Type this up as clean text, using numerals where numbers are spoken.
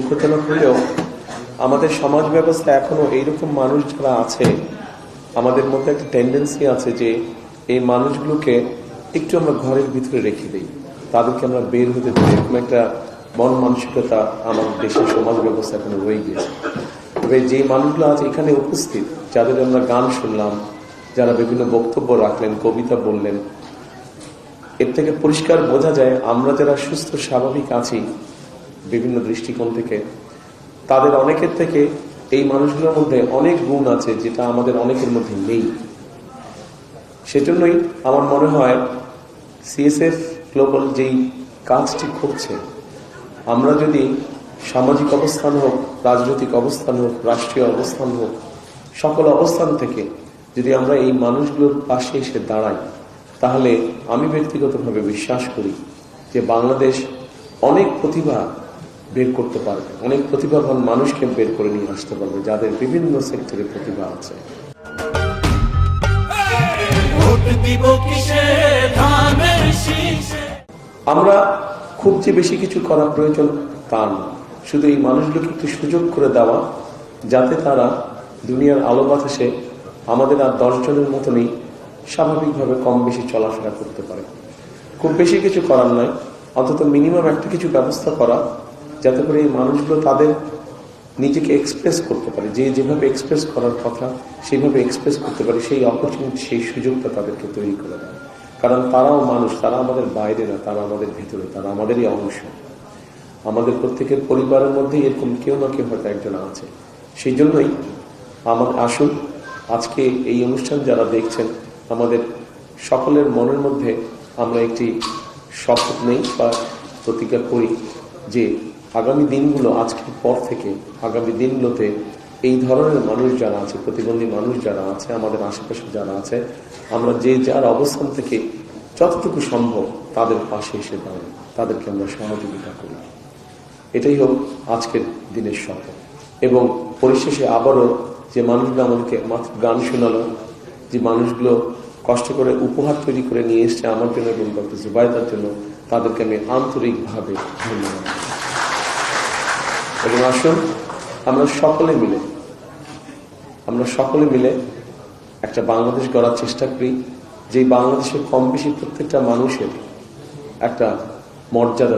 দুঃখজনক হলেও আমাদের সমাজ ব্যবস্থা এখনো এইরকম মানুষ যারা আছে, আমাদের মধ্যে একটা টেন্ডেন্সি আছে যে এই মানুষগুলোকে একটু আমরা ঘরের ভিতরে রেখে দিই, তাদেরকে আমরা বের হতে দিই। এরকম একটা মন মানসিকতা আমাদের দেশের সমাজ ব্যবস্থা এখনো রয়ে গিয়েছে। তবে যে মানুষগুলো আজ এখানে উপস্থিত, যাদের আমরা গান শুনলাম, যারা বিভিন্ন বক্তব্য রাখলেন, কবিতা বললেন, এর থেকে পরিষ্কার বোঝা যায় আমরা যারা সুস্থ স্বাভাবিক আছি বিভিন্ন দৃষ্টিকোণ থেকে, তাদের অনেকের থেকে এই মানুষগুলোর মধ্যে অনেক গুণ আছে যেটা আমাদের অনেকের মধ্যে নেই। সেজন্যই আমার মনে হয় সিএসএফ গ্লোবাল যেই কাজটি করছে, আমরা যদি সামাজিক অবস্থান হোক, রাজনৈতিক অবস্থান হোক, রাষ্ট্রীয় অবস্থান হোক, সকল অবস্থান থেকে যদি আমরা এই মানুষগুলোর পাশে এসে দাঁড়াই, তাহলে আমি ব্যক্তিগতভাবে বিশ্বাস করি যে বাংলাদেশ অনেক প্রতিভা বের করতে পারবে, অনেক প্রতিভাবান মানুষকে বের করে নিয়ে আসতে পারবে যাদের বিভিন্ন সেক্টরে প্রতিভা আছে। আমরা খুব যে বেশি কিছু করা প্রয়োজন তা না, শুধু এই মানুষগুলোকে একটু সুযোগ করে দেওয়া যাতে তারা দুনিয়ার আলো বাতাসে আমাদের আর 10 জনের মতনই স্বাভাবিকভাবে কম বেশি চলাফেরা করতে পারে। খুব বেশি কিছু করার নয়, অন্তত মিনিমাম একটা কিছু ব্যবস্থা করা যাতে করে এই মানুষগুলো তাদের নিজেকে এক্সপ্রেস করতে পারে, যে যেভাবে এক্সপ্রেস করার কথা সেইভাবে এক্সপ্রেস করতে পারে, সেই অপরচুনিটি, সেই সুযোগটা তাদেরকে তৈরি করে দেয়। কারণ তারাও মানুষ, তারা আমাদের বাইরে না, তারা আমাদের ভেতরে, তারা আমাদেরই অংশ। আমাদের প্রত্যেকের পরিবারের মধ্যে এরকম কেউ না কেউ হয়তো একজন আছে। সেই জন্যই আমাদের আসুন আজকে এই অনুষ্ঠান যারা দেখছেন, আমাদের সকলের মনের মধ্যে আমরা একটি শপথ নেই বা প্রতিজ্ঞা করি যে আগামী দিনগুলো, আজকের পর থেকে আগামী দিনগুলোতে এই ধরনের মানুষ যারা আছে, প্রতিবন্ধী মানুষ যারা আছে, আমাদের আশেপাশে যারা আছে, আমরা যে যার অবস্থান থেকে যতটুকু সম্ভব তাদের পাশে এসে দাঁড়াই, তাদেরকে আমরা সহযোগিতা করি। এটাই হোক আজকের দিনের শপথ। এবং পরিশেষে আবারও যে মানুষগুলো আমাদেরকে মাত্র গান শোনালো, যে মানুষগুলো কষ্ট করে উপহার তৈরি করে নিয়ে এসছে আমার জন্য এবং ডক্টর জুবাইদার জন্য, তাদেরকে আমি আন্তরিকভাবে ধন্যবাদ। এবং আসুন আমরা সকলে মিলে একটা বাংলাদেশ গড়ার চেষ্টা করি, যে বাংলাদেশের কম বেশি প্রত্যেকটা মানুষের একটা মর্যাদা